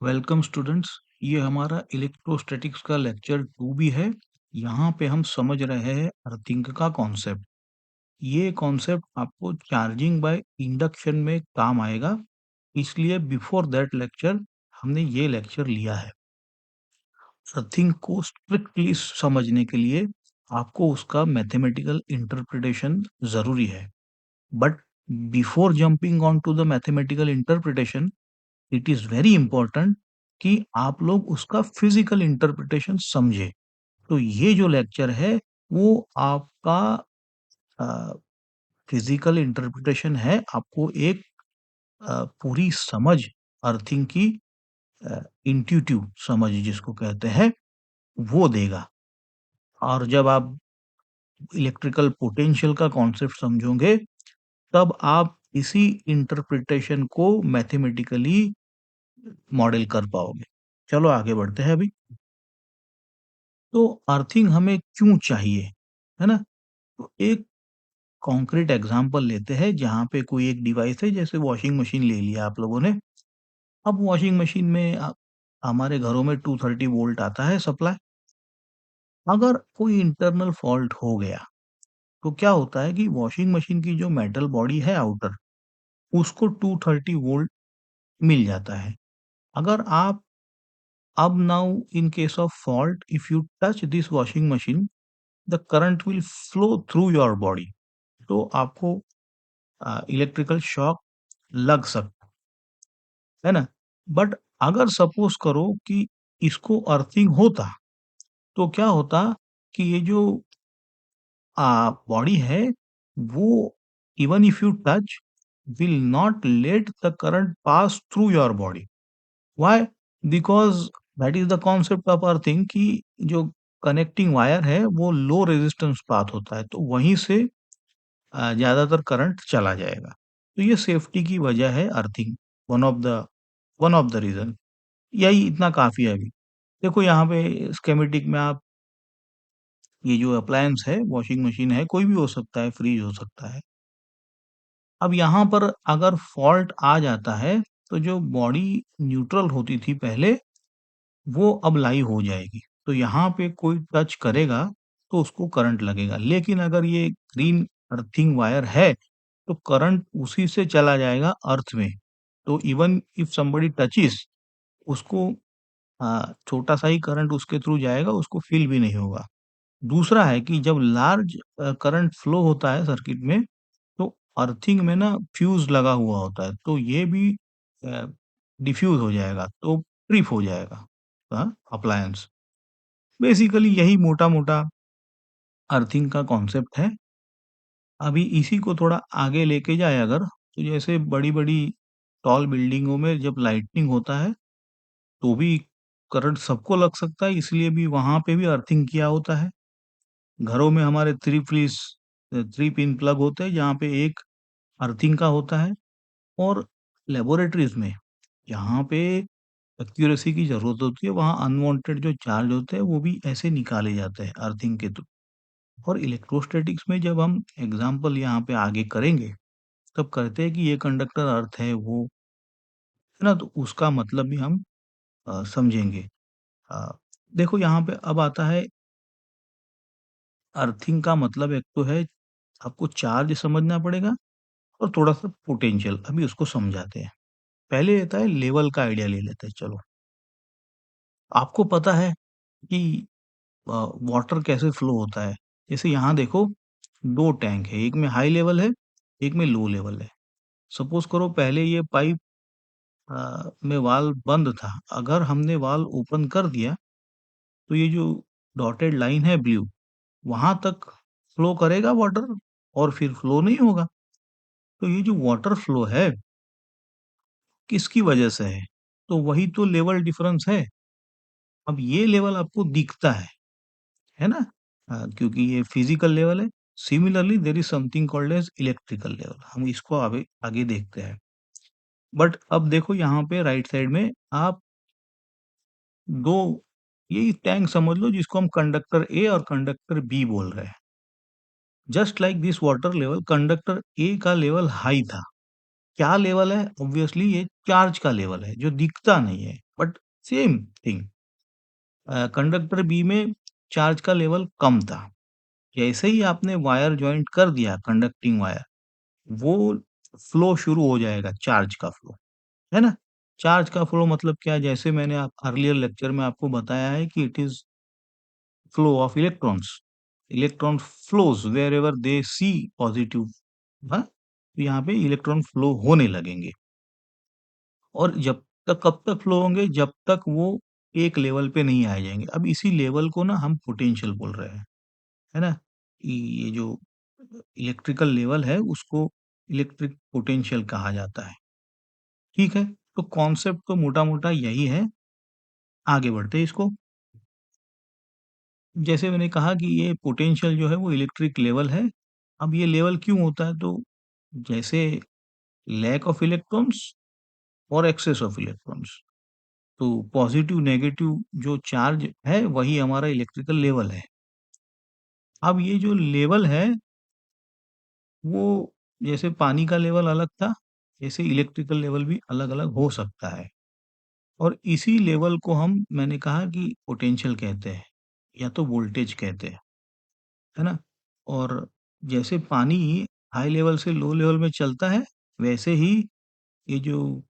Welcome students. ये हमारा electrostatics का लेक्चर 2 भी है। यहाँ पे हम समझ रहे हैं अर्थिंग का कॉन्सेप्ट। ये कॉन्सेप्ट आपको चार्जिंग बाय इंडक्शन में काम आएगा, इसलिए बिफोर दैट लेक्चर हमने ये लेक्चर लिया है। अर्थिंग को स्ट्रिक्टली समझने के लिए आपको उसका मैथमेटिकल इंटरप्रिटेशन ज़रूरी है। But before jumping on to the mathematical interpretation, it is very important कि आप लोग उसका फिजिकल इंटरप्रिटेशन समझे। तो ये जो लेक्चर है वो आपका फिजिकल इंटरप्रिटेशन है। आपको एक पूरी समझ अर्थिंग की, इंट्यूटिव समझ जिसको कहते हैं, वो देगा। और जब आप इलेक्ट्रिकल पोटेंशियल का कॉन्सेप्ट समझोगे तब आप इसी इंटरप्रिटेशन को मैथमेटिकली मॉडल कर पाओगे। चलो आगे बढ़ते हैं अभी। तो अर्थिंग हमें क्यों चाहिए, है ना? तो एक कॉन्क्रीट एग्जांपल लेते हैं जहाँ पे कोई एक डिवाइस है, जैसे वॉशिंग मशीन ले लिया आप लोगों ने। अब वॉशिंग मशीन में हमारे घरों में 230 वोल्ट आता है सप्लाई। अगर कोई इंटरनल फॉल्ट हो गया तो क्या होता है कि वॉशिंग मशीन की जो मेटल बॉडी है आउटर, उसको 230 वोल्ट मिल जाता है। अगर आप अब now in case of fault, if you touch this washing machine, the current will flow through your body. तो आपको इलेक्ट्रिकल शॉक लग सकता है ना? बट अगर सपोज करो कि इसको अर्थिंग होता, तो क्या होता कि ये जो बॉडी है वो, even if you touch, will not let the current pass through your body. Why? Because that is the concept of earthing कि जो कनेक्टिंग वायर है वो लो रेजिस्टेंस पाथ होता है, तो वहीं से ज़्यादातर करंट चला जाएगा। तो ये सेफ्टी की वजह है earthing, one of the one of the reason. यही इतना काफ़ी है अभी। देखो यहाँ पे स्कीमेटिक में आप, ये जो अप्लायंस है, वॉशिंग मशीन है, कोई भी हो सकता है, फ्रिज हो सकता है। अब यहाँ पर अगर फॉल्ट आ जाता है, तो जो बॉडी न्यूट्रल होती थी पहले, वो अब लाइव हो जाएगी। तो यहाँ पे कोई टच करेगा तो उसको करंट लगेगा। लेकिन अगर ये ग्रीन अर्थिंग वायर है, तो करंट उसी से चला जाएगा अर्थ में। तो इवन इफ समबडी टचिस, उसको छोटा सा ही करंट उसके थ्रू जाएगा, उसको फील भी नहीं होगा। दूसरा है कि जब लार्ज करंट फ्लो होता है सर्किट में, तो अर्थिंग में ना फ्यूज लगा हुआ होता है, तो ये भी डिफ्यूज हो जाएगा, तो ट्रिप हो जाएगा अप्लायंस। बेसिकली यही मोटा मोटा अर्थिंग का कॉन्सेप्ट है। अभी इसी को थोड़ा आगे लेके जाए अगर, तो जैसे बड़ी बड़ी टॉल बिल्डिंगों में जब लाइटनिंग होता है, तो भी करंट सबको लग सकता है, इसलिए भी वहां पे भी अर्थिंग किया होता है। घरों में हमारे थ्री पिन प्लग होते हैं जहाँ पे एक अर्थिंग का होता है। और लेबोरेटरीज में जहाँ पे एक्यूरेसी की ज़रूरत होती है, वहाँ अनवांटेड जो चार्ज होते हैं वो भी ऐसे निकाले जाते हैं अर्थिंग के थ्रू। और इलेक्ट्रोस्टैटिक्स में जब हम एग्जाम्पल यहाँ पे आगे करेंगे, तब कहते हैं कि ये कंडक्टर अर्थ है, वो है ना, तो उसका मतलब भी हम समझेंगे। अ, देखो यहाँ पे अब आता है अर्थिंग का मतलब। एक तो है आपको चार्ज समझना पड़ेगा, और थोड़ा-सा पोटेंशियल, अभी उसको समझाते हैं। पहले आता है लेवल का आइडिया ले लेते हैं चलो। आपको पता है कि वाटर कैसे फ्लो होता है? जैसे यहाँ देखो 2 टैंक है, एक में हाई लेवल है, एक में लो लेवल है। सपोज़ करो पहले ये पाइप में वाल्व बंद था, अगर हमने वाल्व ओपन कर दिया, तो ये जो डॉटेड लाइन है ब्लू, वहाँ तक फ्लो करेगा वाटर, और फिर फ्लो नहीं होगा। तो ये जो वाटर फ्लो है, किसकी वजह से है? तो वही तो लेवल डिफरेंस है। अब ये लेवल आपको दिखता है ना? क्योंकि ये फिजिकल लेवल है। Similarly there is something called as electrical level. हम इसको आगे आगे देखते हैं। बट अब देखो यहाँ पे राइट साइड में आप 2, यही टैंक समझ लो जिसको हम कंडक्टर ए और कंडक्टर बी बोल रहे हैं। Just like this water level, conductor A का लेवल हाई था। क्या लेवल है? ऑब्वियसली ये चार्ज का लेवल है, जो दिखता नहीं है। But same thing, conductor B में चार्ज का लेवल कम था। जैसे ही आपने वायर जॉइंट कर दिया कंडक्टिंग वायर, वो फ्लो शुरू हो जाएगा, चार्ज का फ्लो, है ना? चार्ज का फ्लो मतलब क्या? जैसे मैंने आप अर्लियर लेक्चर में आपको बताया है कि it is flow of electrons. Electron flows wherever they see positive, हाँ? तो यहाँ पे इलेक्ट्रॉन फ्लो होने लगेंगे और जब तक कब तक फ्लो होंगे? जब तक वो एक लेवल पे नहीं आ जाएँगे। अब इसी लेवल को ना हम पोटेंशियल बोल रहे हैं, है ना? ये जो इलेक्ट्रिकल लेवल है उसको इलेक्ट्रिक पोटेंशियल कहा जाता है, ठीक है? तो कॉन्सेप्ट तो मोटा-मोटा यही है, आगे बढ़ते हैं इसको। जैसे मैंने कहा कि ये पोटेंशियल जो है वो इलेक्ट्रिक लेवल है। अब ये लेवल क्यों होता है? तो जैसे लैक ऑफ इलेक्ट्रॉन्स और एक्सेस ऑफ इलेक्ट्रॉन्स। तो पॉजिटिव नेगेटिव जो चार्ज है वही हमारा इलेक्ट्रिकल लेवल है। अब ये जो लेवल है वो जैसे पानी का लेवल अलग था, ऐसे इलेक्ट्रिकल लेवल भी अलग-अलग हो सकता है। और इसी लेवल को हम मैंने कहा कि पोटेंशियल कहते हैं या तो वोल्टेज कहते हैं, है ना? और जैसे पानी हाई लेवल से लो लेवल में चलता है, वैसे ही ये जो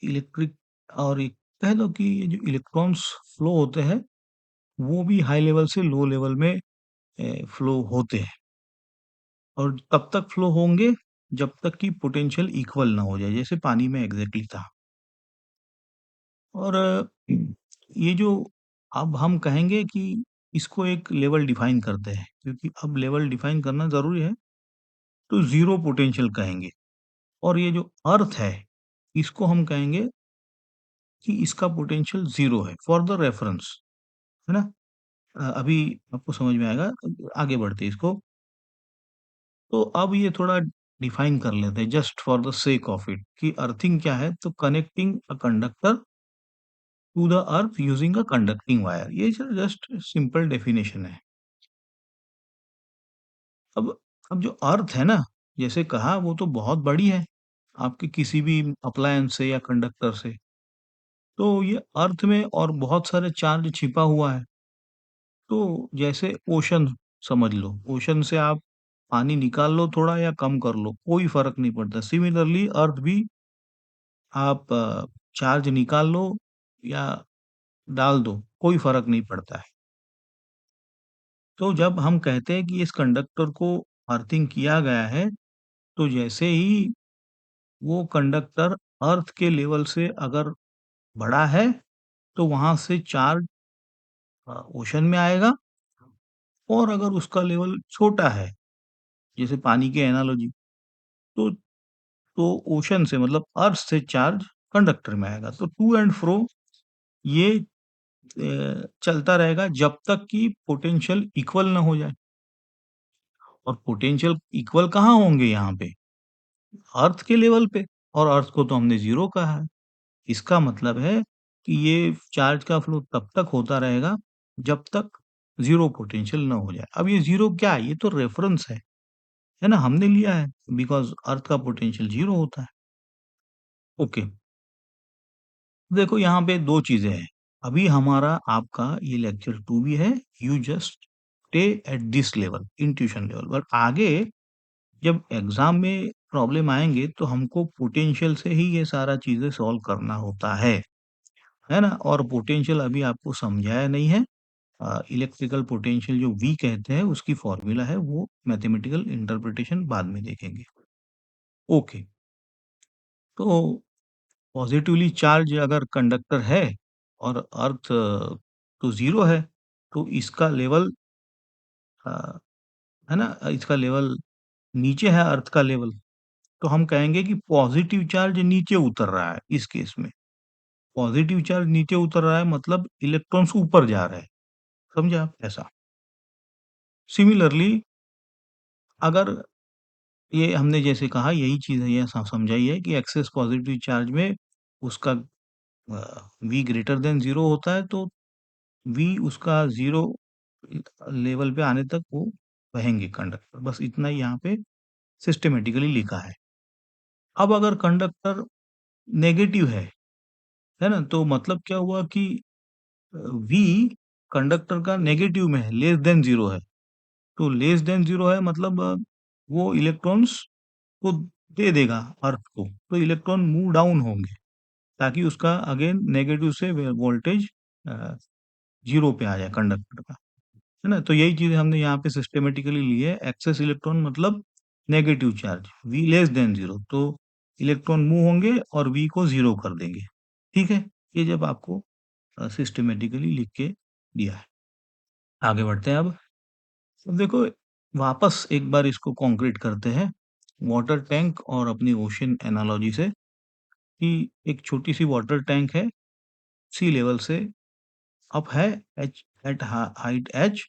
इलेक्ट्रिक और एक कह लो कि ये जो इलेक्ट्रॉन्स फ्लो होते हैं, वो भी हाई लेवल से लो लेवल में फ्लो होते हैं और तब तक फ्लो होंगे जब तक कि पोटेंशियल इक्वल ना हो जाए, जैसे पानी में एग्ज़ैक्टली था। और ये जो अब हम कहेंगे कि इसको एक लेवल डिफाइन करते हैं, क्योंकि अब लेवल डिफाइन करना ज़रूरी है, तो ज़ीरो पोटेंशियल कहेंगे और ये जो अर्थ है, इसको हम कहेंगे कि इसका पोटेंशियल ज़ीरो है फॉर द रेफरेंस, है ना? अभी आपको समझ में आएगा, आगे बढ़ते हैं इसको। तो अब ये थोड़ा डिफाइन कर लेते हैं just for the sake of it कि अर्थिंग क्या है? तो connecting a conductor to the earth using a conducting wire, ये जस्ट सिंपल डेफिनेशन है। अब अब जो अर्थ है ना, जैसे कहा वो तो बहुत बड़ी है, आपके किसी भी अप्लायंस से या कंडक्टर से। तो ये अर्थ में और बहुत सारे चार्ज छिपा हुआ है। तो जैसे ओशन समझ लो, ओशन से आप पानी निकाल लो थोड़ा या कम कर लो, कोई फ़र्क नहीं पड़ता। सिमिलरली अर्थ भी आप चार्ज निकाल लो या डाल दो, कोई फ़र्क नहीं पड़ता है। तो जब हम कहते हैं कि इस कंडक्टर को अर्थिंग किया गया है, तो जैसे ही वो कंडक्टर अर्थ के लेवल से अगर बड़ा है, तो वहाँ से चार्ज ओशन में आएगा और अगर उसका लेवल छोटा है, जैसे पानी की एनालॉजी, तो ओशन से मतलब अर्थ से चार्ज कंडक्टर में आएगा। तो टू एंड फ्रो ये चलता रहेगा जब तक कि पोटेंशियल इक्वल ना हो जाए और पोटेंशियल इक्वल कहाँ होंगे यहाँ पे? अर्थ के लेवल पे और अर्थ को तो हमने ज़ीरो कहा है। इसका मतलब है कि ये चार्ज का फ्लो तब तक होता रहेगा जब तक ज़ीरो पोटेंशियल ना हो जाए। अब ये ज़ीरो क्या है? ये तो रेफ़रेंस है ना? हमने लिया है बिकॉज़ अर्थ का पोटेंशियल ज़ीरो होता है। ओके, देखो यहाँ पे 2 चीज़ें हैं। अभी हमारा आपका ये लेक्चर 2 भी है, you just stay at this level, intuition level, but आगे जब एग्ज़ाम में प्रॉब्लम आएँगे तो हमको पोटेंशियल से ही ये सारा चीज़ें सॉल्व करना होता है ना? और पोटेंशियल अभी आपको समझाया नहीं है। इलेक्ट्रिकल पोटेंशियल जो V कहते हैं उसकी फ़ॉर्मूला है, वो मैथमेटिकल इंटरप्रिटेशन बाद में देखेंगे। ओके, तो पॉज़िटिवली चार्ज अगर कंडक्टर है और अर्थ तो ज़ीरो है, तो इसका लेवल अ, है ना? इसका लेवल नीचे है अर्थ का लेवल, तो हम कहेंगे कि पॉज़िटिव चार्ज नीचे उतर रहा है इस केस में। पॉज़िटिव चार्ज नीचे उतर रहा है मतलब इलेक्ट्रॉन्स ऊपर जा रहे हैं, समझे आप? ऐसा। सिमिलरली अगर ये हमने जैसे कहा यही चीज़ है, ये समझाई है कि एक्सेस पॉज़िटिव चार्ज में उसका V ग्रेटर दैन 0 होता है, तो V उसका 0 लेवल पे आने तक वो बहेंगे कंडक्टर, बस इतना ही यहाँ पे सिस्टमैटिकली लिखा है। अब अगर कंडक्टर नेगेटिव है, है ना? तो मतलब क्या हुआ कि वी कंडक्टर का नेगेटिव में है, लेस देन 0 है। तो लेस देन 0 है मतलब वो इलेक्ट्रॉन्स को दे देगा अर्थ को, तो इलेक्ट्रॉन मूव डाउन होंगे ताकि उसका अगेन नेगेटिव से वोल्टेज अ, 0 पे आ जाए कंडक्टर का, है ना? तो यही चीज़ हमने यहाँ पे सिस्टेमैटिकली ली है, एक्सेस इलेक्ट्रॉन मतलब negative charge, V less than 0 तो इलेक्ट्रॉन मूव होंगे और वी को 0 कर देंगे, ठीक है? ये जब आपको सिस्टेमैटिकली लिख के दिया है। आगे बढ़ते हैं अब। तो देखो वापस एक बार इसको कॉन्क्रीट करते हैं वाटर टैंक और अपनी ओशन एनालॉजी से कि एक छोटी सी वाटर टैंक है सी लेवल से अप है एच एट हाइट एच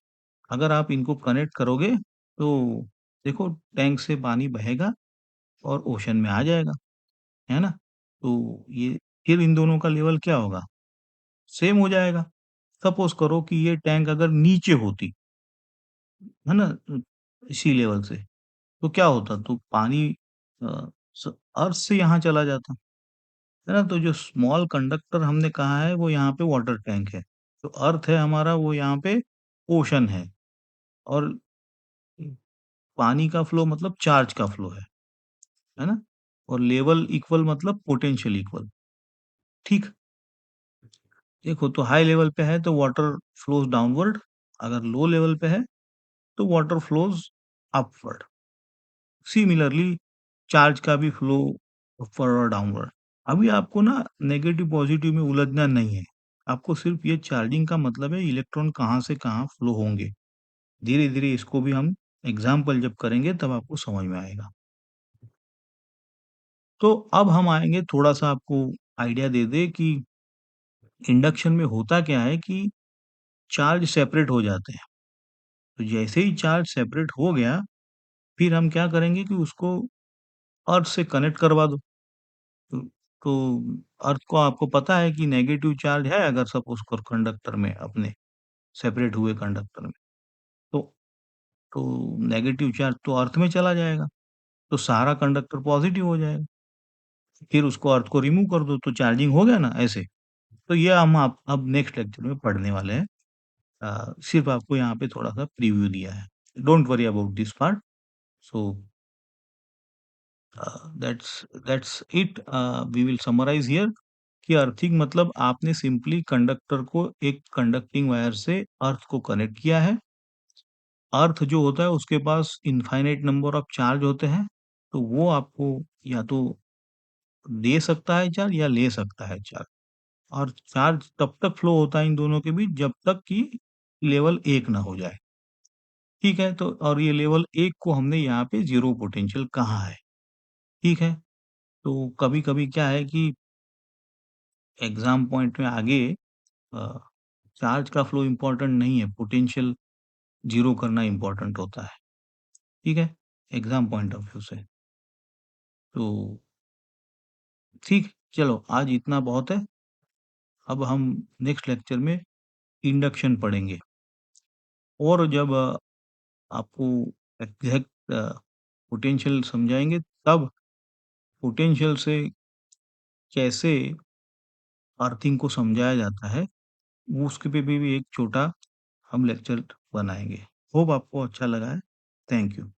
अगर आप इनको कनेक्ट करोगे तो देखो टैंक से पानी बहेगा और ओशन में आ जाएगा, है ना? तो ये फिर इन दोनों का लेवल क्या होगा? सेम हो जाएगा। सपोज करो कि ये टैंक अगर नीचे होती, है ना? सी लेवल से तो क्या होता? तो पानी अ, अर्थ से यहाँ चला जाता, है ना? तो जो स्मॉल कंडक्टर हमने कहा है वो यहाँ पे वाटर टैंक है। जो अर्थ है हमारा वो यहाँ पे ओशन है और पानी का फ्लो मतलब चार्ज का फ्लो है ना? और लेवल इक्वल मतलब पोटेंशियल इक्वल, ठीक? देखो तो हाई लेवल पे है तो वाटर फ्लोज डाउनवर्ड, अगर लो लेवल पे है तो water flows upward. Similarly charge का भी फ्लो अपर और डाउनवर्ड। अभी आपको ना नेगेटिव पॉजिटिव में उलझना नहीं है। आपको सिर्फ ये चार्जिंग का मतलब है इलेक्ट्रॉन कहाँ से कहाँ फ्लो होंगे। धीरे-धीरे इसको भी हम एग्ज़ाम्पल जब करेंगे तब आपको समझ में आएगा। तो अब हम आएँगे थोड़ा-सा आपको आइडिया दे दें कि इंडक्शन में होता क्या है कि चार्ज सेपरेट हो जाते हैं। तो जैसे ही चार्ज सेपरेट हो गया, फिर हम क्या करेंगे कि उसको अर्थ से कनेक्ट करवा दो। तो तो अर्थ को आपको पता है कि नेगेटिव चार्ज है अगर सपोज़ कर कंडक्टर में अपने सेपरेट हुए कंडक्टर में, तो तो नेगेटिव चार्ज तो अर्थ में चला जाएगा, तो सारा कंडक्टर पॉज़िटिव हो जाएगा। फिर उसको अर्थ को रिमूव कर दो तो चार्जिंग हो गया ना ऐसे। तो ये हम आप अब नेक्स्ट लेक्चर में पढ़ने वाले हैं। सिर्फ़ आपको यहाँ पे थोड़ा-सा प्रीव्यू दिया है। Don't worry about this part. So that's it we will summarise here कि अर्थिंग मतलब आपने सिंपली कंडक्टर को एक कंडक्टिंग वायर से अर्थ को कनेक्ट किया है। अर्थ जो होता है उसके पास इनफाइनाइट नंबर ऑफ चार्ज होते हैं, तो वो आपको या तो दे सकता है चार्ज या ले सकता है चार्ज और चार्ज तब तक फ्लो होता है इन दोनों के बीच जब तक कि लेवल 1 ना हो जाए, ठीक है? तो और ये लेवल 1 को हमने यहाँ पे ज़ीरो पोटेंशियल कहा है, ठीक है? तो कभी-कभी क्या है कि एग्ज़ाम पॉइंट में आगे अ, चार्ज का फ्लो इम्पोर्टेंट नहीं है, पोटेंशियल ज़ीरो करना इम्पोर्टेंट होता है, ठीक है? एग्ज़ाम पॉइंट ऑफ व्यू से। तो ठीक, चलो आज इतना बहुत है। अब हम नेक्स्ट लेक्चर में इंडक्शन पढ़ेंगे और जब आपको एग्ज़ैक्ट पोटेंशियल समझाएँगे तब पोटेंशियल से कैसे अर्थिंग को समझाया जाता है, वो उसके पे भी एक छोटा हम लेक्चर बनाएँगे। होप आपको अच्छा लगा है। Thank you.